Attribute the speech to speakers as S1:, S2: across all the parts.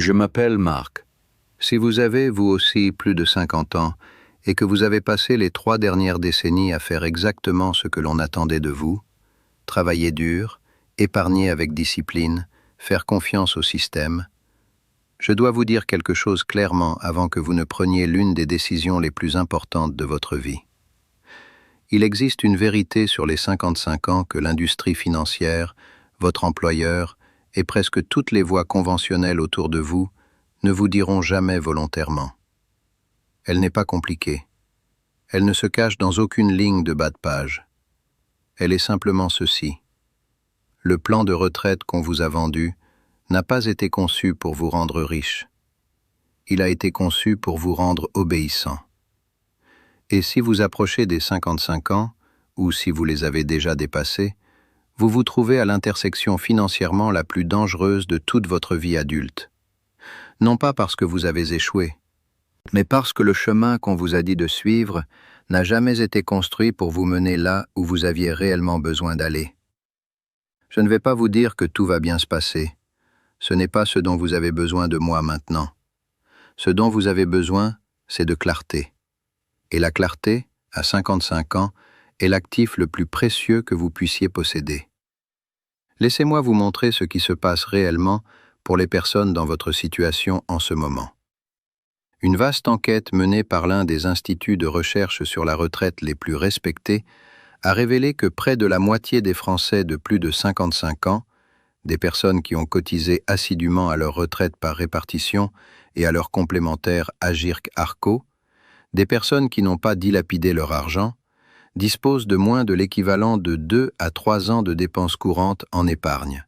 S1: Je m'appelle Marc. Si vous avez, vous aussi, plus de 50 ans et que vous avez passé les 3 dernières décennies à faire exactement ce que l'on attendait de vous, travailler dur, épargner avec discipline, faire confiance au système, je dois vous dire quelque chose clairement avant que vous ne preniez l'une des décisions les plus importantes de votre vie. Il existe une vérité sur les 55 ans que l'industrie financière, votre employeur et presque toutes les voix conventionnelles autour de vous ne vous diront jamais volontairement. Elle n'est pas compliquée. Elle ne se cache dans aucune ligne de bas de page. Elle est simplement ceci. Le plan de retraite qu'on vous a vendu n'a pas été conçu pour vous rendre riche. Il a été conçu pour vous rendre obéissant. Et si vous approchez des 55 ans, ou si vous les avez déjà dépassés, vous vous trouvez à l'intersection financièrement la plus dangereuse de toute votre vie adulte. Non pas parce que vous avez échoué, mais parce que le chemin qu'on vous a dit de suivre n'a jamais été construit pour vous mener là où vous aviez réellement besoin d'aller. Je ne vais pas vous dire que tout va bien se passer. Ce n'est pas ce dont vous avez besoin de moi maintenant. Ce dont vous avez besoin, c'est de clarté. Et la clarté, à 55 ans, est l'actif le plus précieux que vous puissiez posséder. Laissez-moi vous montrer ce qui se passe réellement pour les personnes dans votre situation en ce moment. Une vaste enquête menée par l'un des instituts de recherche sur la retraite les plus respectés a révélé que près de la moitié des Français de plus de 55 ans, des personnes qui ont cotisé assidûment à leur retraite par répartition et à leur complémentaire Agirc-Arrco, des personnes qui n'ont pas dilapidé leur argent, disposent de moins de l'équivalent de 2 à 3 ans de dépenses courantes en épargne.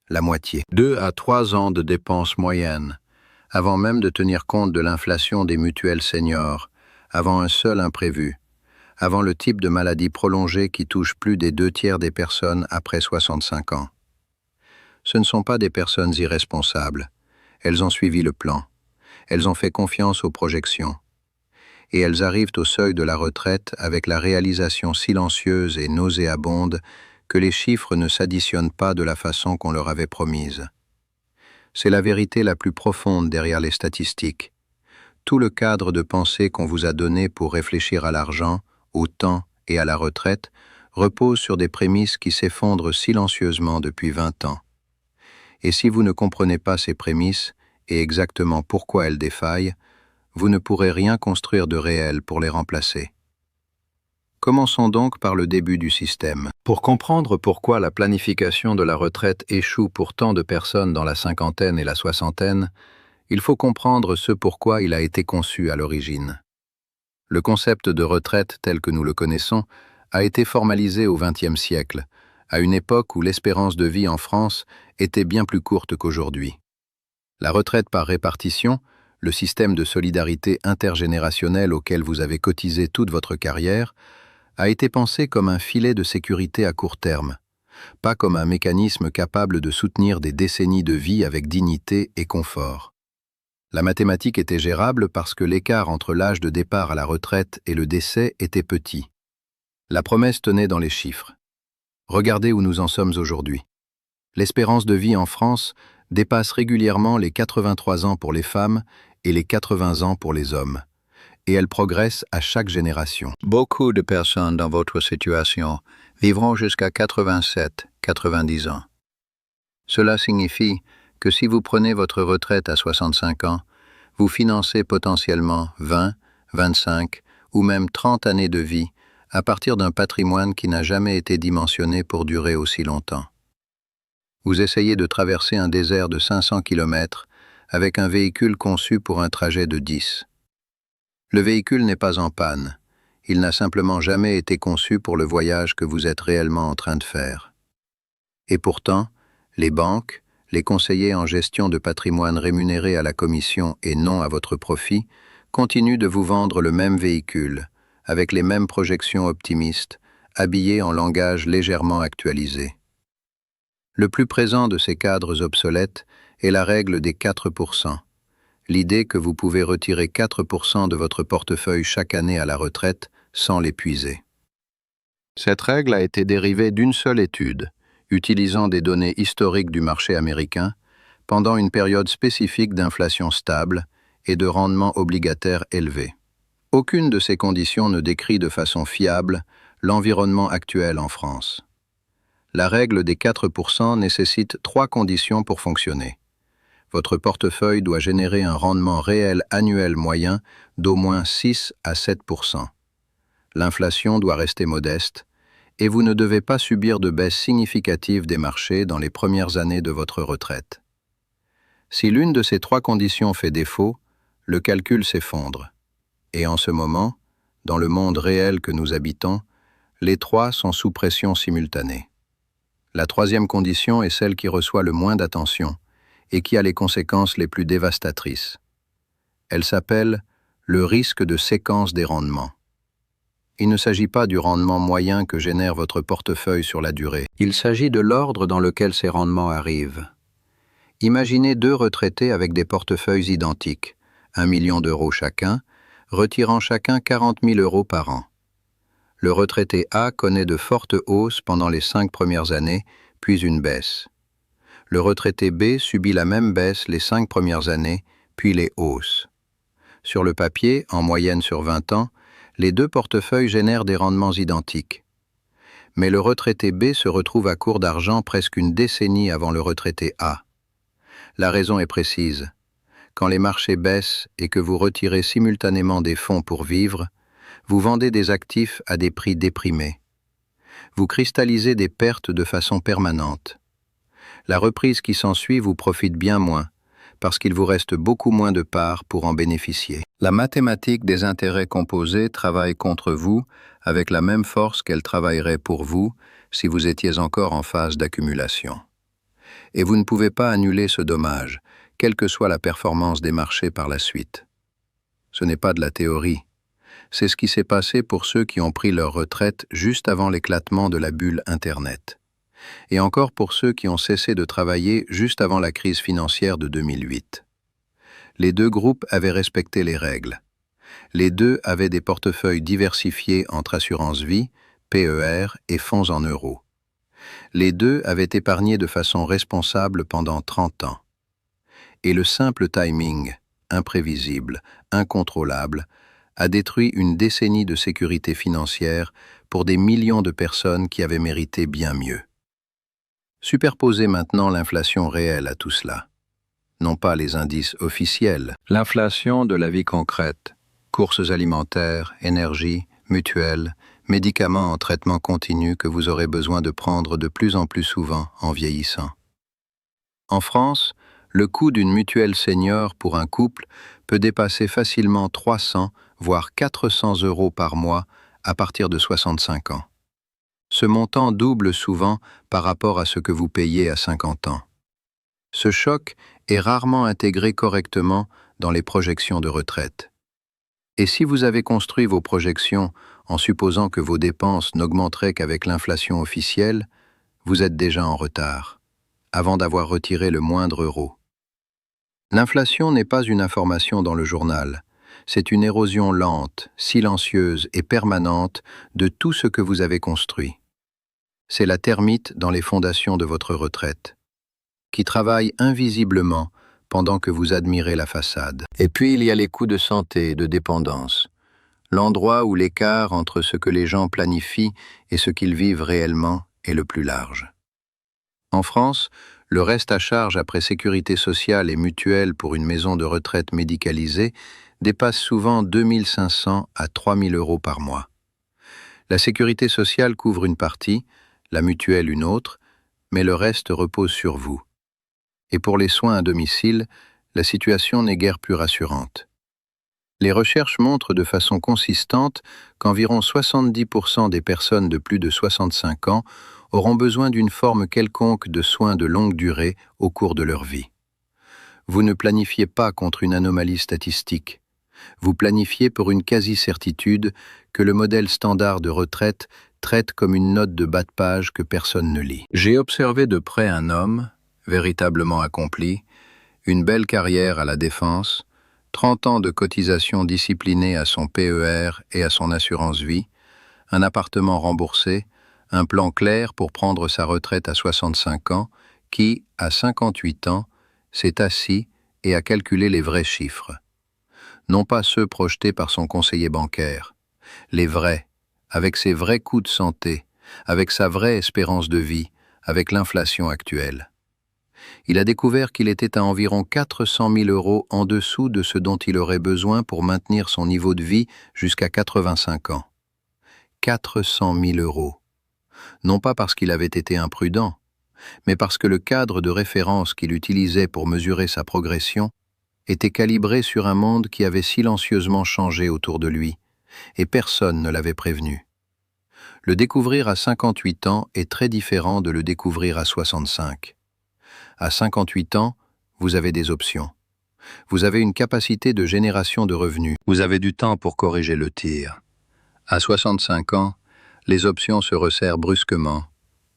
S1: La moitié. 2 à 3 ans de dépenses moyennes, avant même de tenir compte de l'inflation des mutuelles seniors, avant un seul imprévu, avant le type de maladie prolongée qui touche plus des 2/3 des personnes après 65 ans. Ce ne sont pas des personnes irresponsables. Elles ont suivi le plan. Elles ont fait confiance aux projections. Et elles arrivent au seuil de la retraite avec la réalisation silencieuse et nauséabonde que les chiffres ne s'additionnent pas de la façon qu'on leur avait promise. C'est la vérité la plus profonde derrière les statistiques. Tout le cadre de pensée qu'on vous a donné pour réfléchir à l'argent, au temps et à la retraite repose sur des prémices qui s'effondrent silencieusement depuis 20 ans. Et si vous ne comprenez pas ces prémices et exactement pourquoi elles défaillent, vous ne pourrez rien construire de réel pour les remplacer. Commençons donc par le début du système. Pour comprendre pourquoi la planification de la retraite échoue pour tant de personnes dans la cinquantaine et la soixantaine, il faut comprendre ce pourquoi il a été conçu à l'origine. Le concept de retraite tel que nous le connaissons a été formalisé au XXe siècle, à une époque où l'espérance de vie en France était bien plus courte qu'aujourd'hui. La retraite par répartition, le système de solidarité intergénérationnelle auquel vous avez cotisé toute votre carrière, a été pensé comme un filet de sécurité à court terme, pas comme un mécanisme capable de soutenir des décennies de vie avec dignité et confort. La mathématique était gérable parce que l'écart entre l'âge de départ à la retraite et le décès était petit. La promesse tenait dans les chiffres. Regardez où nous en sommes aujourd'hui. L'espérance de vie en France dépasse régulièrement les 83 ans pour les femmes et les 80 ans pour les hommes, et elle progresse à chaque génération. Beaucoup de personnes dans votre situation vivront jusqu'à 87, 90 ans. Cela signifie que si vous prenez votre retraite à 65 ans, vous financez potentiellement 20, 25 ou même 30 années de vie à partir d'un patrimoine qui n'a jamais été dimensionné pour durer aussi longtemps. Vous essayez de traverser un désert de 500 km avec un véhicule conçu pour un trajet de 10. Le véhicule n'est pas en panne. Il n'a simplement jamais été conçu pour le voyage que vous êtes réellement en train de faire. Et pourtant, les banques, les conseillers en gestion de patrimoine rémunérés à la commission et non à votre profit, continuent de vous vendre le même véhicule, avec les mêmes projections optimistes, habillés en langage légèrement actualisé. Le plus présent de ces cadres obsolètes est la règle des 4%, l'idée que vous pouvez retirer 4% de votre portefeuille chaque année à la retraite sans l'épuiser. Cette règle a été dérivée d'une seule étude, utilisant des données historiques du marché américain, pendant une période spécifique d'inflation stable et de rendement obligataire élevé. Aucune de ces conditions ne décrit de façon fiable l'environnement actuel en France. La règle des 4% nécessite 3 conditions pour fonctionner. Votre portefeuille doit générer un rendement réel annuel moyen d'au moins 6 à 7%. L'inflation doit rester modeste et vous ne devez pas subir de baisse significative des marchés dans les premières années de votre retraite. Si l'une de ces 3 conditions fait défaut, le calcul s'effondre. Et en ce moment, dans le monde réel que nous habitons, les 3 sont sous pression simultanée. La 3e condition est celle qui reçoit le moins d'attention et qui a les conséquences les plus dévastatrices. Elle s'appelle le risque de séquence des rendements. Il ne s'agit pas du rendement moyen que génère votre portefeuille sur la durée. Il s'agit de l'ordre dans lequel ces rendements arrivent. Imaginez 2 retraités avec des portefeuilles identiques, 1 million d'euros chacun, retirant chacun 40 000 euros par an. Le retraité A connaît de fortes hausses pendant les 5 premières années, puis une baisse. Le retraité B subit la même baisse les 5 premières années, puis les hausses. Sur le papier, en moyenne sur 20 ans, les 2 portefeuilles génèrent des rendements identiques. Mais le retraité B se retrouve à court d'argent presque une décennie avant le retraité A. La raison est précise. Quand les marchés baissent et que vous retirez simultanément des fonds pour vivre, vous vendez des actifs à des prix déprimés. Vous cristallisez des pertes de façon permanente. La reprise qui s'ensuit vous profite bien moins, parce qu'il vous reste beaucoup moins de parts pour en bénéficier. La mathématique des intérêts composés travaille contre vous avec la même force qu'elle travaillerait pour vous si vous étiez encore en phase d'accumulation. Et vous ne pouvez pas annuler ce dommage, quelle que soit la performance des marchés par la suite. Ce n'est pas de la théorie. C'est ce qui s'est passé pour ceux qui ont pris leur retraite juste avant l'éclatement de la bulle Internet. Et encore pour ceux qui ont cessé de travailler juste avant la crise financière de 2008. Les 2 groupes avaient respecté les règles. Les 2 avaient des portefeuilles diversifiés entre assurance-vie, PER et fonds en euros. Les 2 avaient épargné de façon responsable pendant 30 ans. Et le simple timing, imprévisible, incontrôlable, a détruit une décennie de sécurité financière pour des millions de personnes qui avaient mérité bien mieux. Superposez maintenant l'inflation réelle à tout cela. Non pas les indices officiels, l'inflation de la vie concrète, courses alimentaires, énergie, mutuelles, médicaments en traitement continu que vous aurez besoin de prendre de plus en plus souvent en vieillissant. En France, le coût d'une mutuelle senior pour un couple peut dépasser facilement 300, voire 400 euros par mois à partir de 65 ans. Ce montant double souvent par rapport à ce que vous payez à 50 ans. Ce choc est rarement intégré correctement dans les projections de retraite. Et si vous avez construit vos projections en supposant que vos dépenses n'augmenteraient qu'avec l'inflation officielle, vous êtes déjà en retard, avant d'avoir retiré le moindre euro. L'inflation n'est pas une information dans le journal, c'est une érosion lente, silencieuse et permanente de tout ce que vous avez construit. C'est la termite dans les fondations de votre retraite, qui travaille invisiblement pendant que vous admirez la façade. Et puis il y a les coûts de santé et de dépendance, l'endroit où l'écart entre ce que les gens planifient et ce qu'ils vivent réellement est le plus large. En France, le reste à charge après sécurité sociale et mutuelle pour une maison de retraite médicalisée dépasse souvent 2 500 à 3 000 euros par mois. La sécurité sociale couvre une partie, la mutuelle une autre, mais le reste repose sur vous. Et pour les soins à domicile, la situation n'est guère plus rassurante. Les recherches montrent de façon consistante qu'environ 70% des personnes de plus de 65 ans auront besoin d'une forme quelconque de soins de longue durée au cours de leur vie. Vous ne planifiez pas contre une anomalie statistique. Vous planifiez pour une quasi-certitude que le modèle standard de retraite traite comme une note de bas de page que personne ne lit. J'ai observé de près un homme, véritablement accompli, une belle carrière à la défense, 30 ans de cotisation disciplinée à son PER et à son assurance-vie, un appartement remboursé, un plan clair pour prendre sa retraite à 65 ans, qui, à 58 ans, s'est assis et a calculé les vrais chiffres. Non pas ceux projetés par son conseiller bancaire, les vrais, avec ses vrais coûts de santé, avec sa vraie espérance de vie, avec l'inflation actuelle. Il a découvert qu'il était à environ 400 000 € en dessous de ce dont il aurait besoin pour maintenir son niveau de vie jusqu'à 85 ans. 400 000 €. Non pas parce qu'il avait été imprudent, mais parce que le cadre de référence qu'il utilisait pour mesurer sa progression était calibré sur un monde qui avait silencieusement changé autour de lui, et personne ne l'avait prévenu. Le découvrir à 58 ans est très différent de le découvrir à 65. À 58 ans, vous avez des options. Vous avez une capacité de génération de revenus. Vous avez du temps pour corriger le tir. À 65 ans, les options se resserrent brusquement,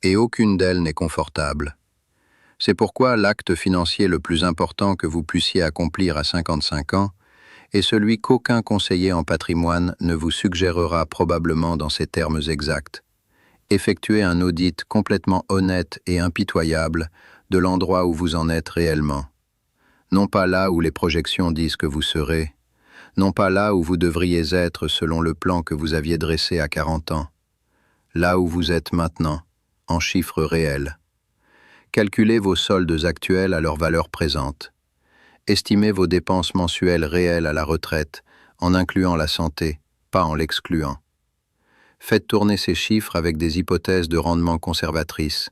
S1: et aucune d'elles n'est confortable. C'est pourquoi l'acte financier le plus important que vous puissiez accomplir à 55 ans est celui qu'aucun conseiller en patrimoine ne vous suggérera probablement dans ces termes exacts. Effectuez un audit complètement honnête et impitoyable de l'endroit où vous en êtes réellement. Non pas là où les projections disent que vous serez, non pas là où vous devriez être selon le plan que vous aviez dressé à 40 ans, là où vous êtes maintenant, en chiffres réels. Calculez vos soldes actuels à leur valeur présente. Estimez vos dépenses mensuelles réelles à la retraite, en incluant la santé, pas en l'excluant. Faites tourner ces chiffres avec des hypothèses de rendement conservatrices,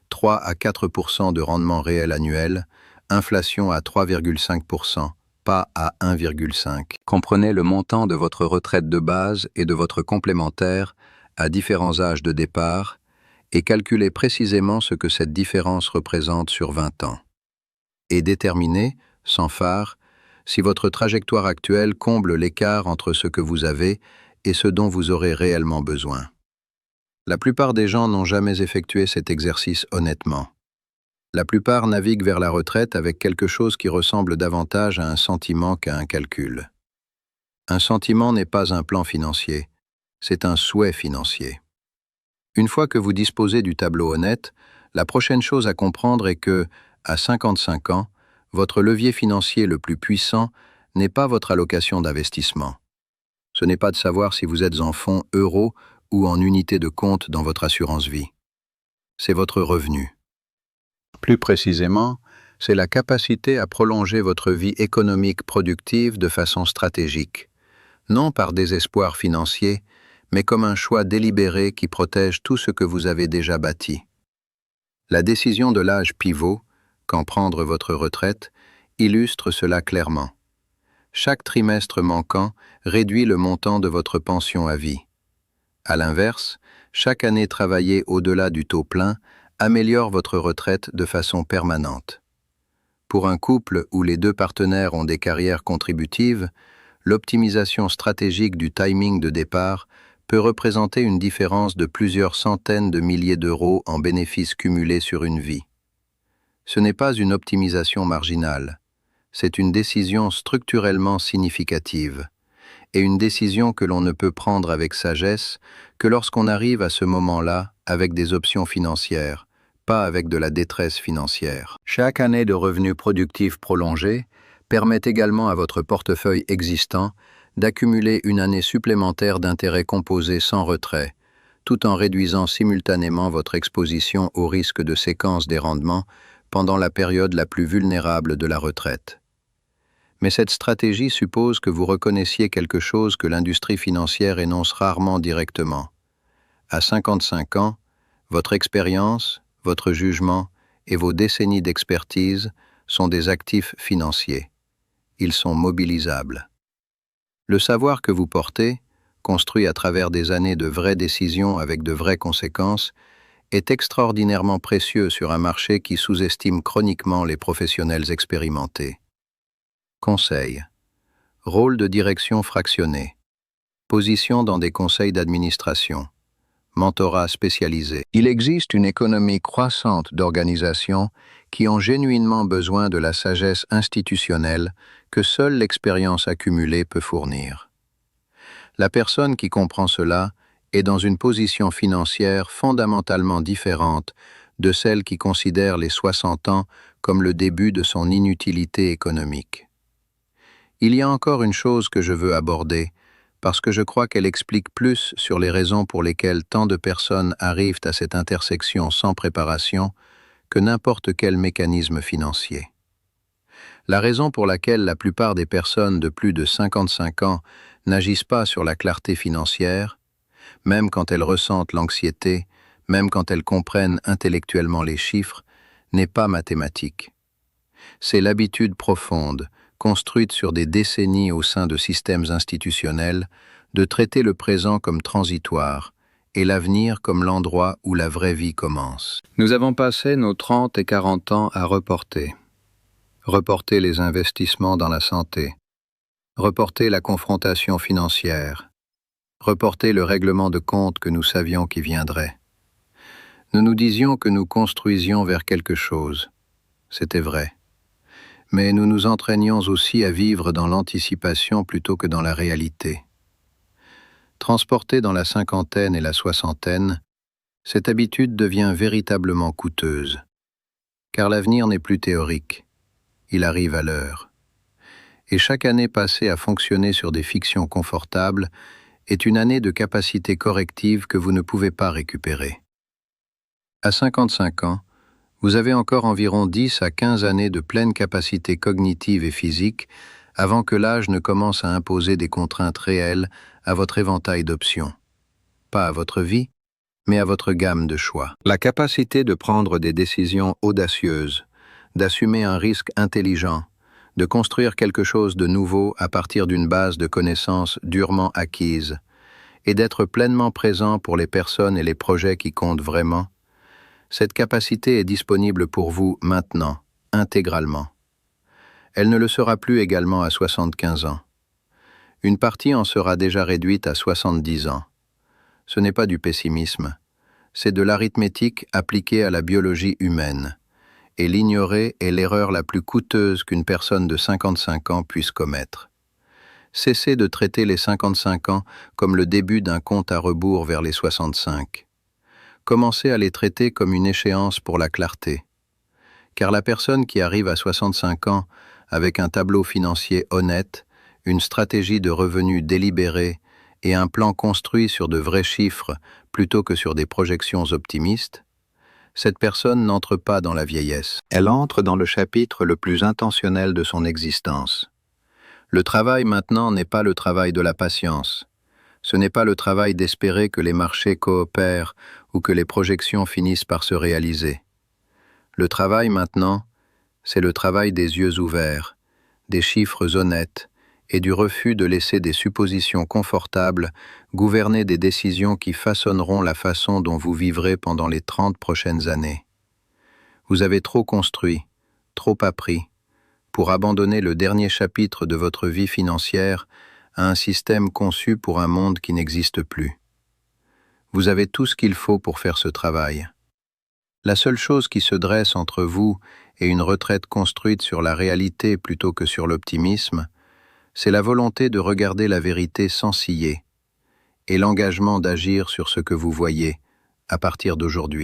S1: 3 à 4% de rendement réel annuel, inflation à 3,5%, pas à 1,5. Comprenez le montant de votre retraite de base et de votre complémentaire à différents âges de départ et calculez précisément ce que cette différence représente sur 20 ans. Et déterminez, sans phare, si votre trajectoire actuelle comble l'écart entre ce que vous avez et ce dont vous aurez réellement besoin. La plupart des gens n'ont jamais effectué cet exercice honnêtement. La plupart naviguent vers la retraite avec quelque chose qui ressemble davantage à un sentiment qu'à un calcul. Un sentiment n'est pas un plan financier, c'est un souhait financier. Une fois que vous disposez du tableau honnête, la prochaine chose à comprendre est que, à 55 ans, votre levier financier le plus puissant n'est pas votre allocation d'investissement. Ce n'est pas de savoir si vous êtes en fonds euros ou en unités de compte dans votre assurance vie. C'est votre revenu. Plus précisément, c'est la capacité à prolonger votre vie économique productive de façon stratégique, non par désespoir financier, mais comme un choix délibéré qui protège tout ce que vous avez déjà bâti. La décision de l'âge pivot, quand prendre votre retraite, illustre cela clairement. Chaque trimestre manquant réduit le montant de votre pension à vie. À l'inverse, chaque année travaillée au-delà du taux plein améliore votre retraite de façon permanente. Pour un couple où les deux partenaires ont des carrières contributives, l'optimisation stratégique du timing de départ peut représenter une différence de plusieurs centaines de milliers d'euros en bénéfices cumulés sur une vie. Ce n'est pas une optimisation marginale, c'est une décision structurellement significative, et une décision que l'on ne peut prendre avec sagesse que lorsqu'on arrive à ce moment-là avec des options financières, pas avec de la détresse financière. Chaque année de revenus productifs prolongés permet également à votre portefeuille existant d'accumuler une année supplémentaire d'intérêts composés sans retrait, tout en réduisant simultanément votre exposition au risque de séquence des rendements pendant la période la plus vulnérable de la retraite. Mais cette stratégie suppose que vous reconnaissiez quelque chose que l'industrie financière énonce rarement directement. À 55 ans, votre expérience, votre jugement et vos décennies d'expertise sont des actifs financiers. Ils sont mobilisables. Le savoir que vous portez, construit à travers des années de vraies décisions avec de vraies conséquences, est extraordinairement précieux sur un marché qui sous-estime chroniquement les professionnels expérimentés. Conseil. Rôle de direction fractionné. Position dans des conseils d'administration. Mentorat spécialisé. Il existe une économie croissante d'organisations qui ont genuinement besoin de la sagesse institutionnelle que seule l'expérience accumulée peut fournir. La personne qui comprend cela est dans une position financière fondamentalement différente de celle qui considère les 60 ans comme le début de son inutilité économique. Il y a encore une chose que je veux aborder, parce que je crois qu'elle explique plus sur les raisons pour lesquelles tant de personnes arrivent à cette intersection sans préparation que n'importe quel mécanisme financier. La raison pour laquelle la plupart des personnes de plus de 55 ans n'agissent pas sur la clarté financière, même quand elles ressentent l'anxiété, même quand elles comprennent intellectuellement les chiffres, n'est pas mathématique. C'est l'habitude profonde, construite sur des décennies au sein de systèmes institutionnels, de traiter le présent comme transitoire et l'avenir comme l'endroit où la vraie vie commence. Nous avons passé nos 30 et 40 ans à reporter. Reporter les investissements dans la santé. Reporter la confrontation financière. Reporter le règlement de compte que nous savions qui viendrait. Nous nous disions que nous construisions vers quelque chose. C'était vrai. Mais nous nous entraînions aussi à vivre dans l'anticipation plutôt que dans la réalité. Transportée dans la cinquantaine et la soixantaine, cette habitude devient véritablement coûteuse. Car l'avenir n'est plus théorique. Il arrive à l'heure. Et chaque année passée à fonctionner sur des fictions confortables est une année de capacité corrective que vous ne pouvez pas récupérer. À 55 ans, vous avez encore environ 10 à 15 années de pleine capacité cognitive et physique avant que l'âge ne commence à imposer des contraintes réelles à votre éventail d'options. Pas à votre vie, mais à votre gamme de choix. La capacité de prendre des décisions audacieuses, d'assumer un risque intelligent, de construire quelque chose de nouveau à partir d'une base de connaissances durement acquises, et d'être pleinement présent pour les personnes et les projets qui comptent vraiment, cette capacité est disponible pour vous maintenant, intégralement. Elle ne le sera plus également à 75 ans. Une partie en sera déjà réduite à 70 ans. Ce n'est pas du pessimisme, c'est de l'arithmétique appliquée à la biologie humaine. Et l'ignorer est l'erreur la plus coûteuse qu'une personne de 55 ans puisse commettre. Cessez de traiter les 55 ans comme le début d'un compte à rebours vers les 65. Commencez à les traiter comme une échéance pour la clarté. Car la personne qui arrive à 65 ans avec un tableau financier honnête, une stratégie de revenus délibérée et un plan construit sur de vrais chiffres plutôt que sur des projections optimistes, cette personne n'entre pas dans la vieillesse. Elle entre dans le chapitre le plus intentionnel de son existence. Le travail maintenant n'est pas le travail de la patience. Ce n'est pas le travail d'espérer que les marchés coopèrent ou que les projections finissent par se réaliser. Le travail maintenant, c'est le travail des yeux ouverts, des chiffres honnêtes et du refus de laisser des suppositions confortables gouverner des décisions qui façonneront la façon dont vous vivrez pendant les 30 prochaines années. Vous avez trop construit, trop appris, pour abandonner le dernier chapitre de votre vie financière à un système conçu pour un monde qui n'existe plus. Vous avez tout ce qu'il faut pour faire ce travail. La seule chose qui se dresse entre vous et une retraite construite sur la réalité plutôt que sur l'optimisme, c'est la volonté de regarder la vérité sans ciller et l'engagement d'agir sur ce que vous voyez à partir d'aujourd'hui.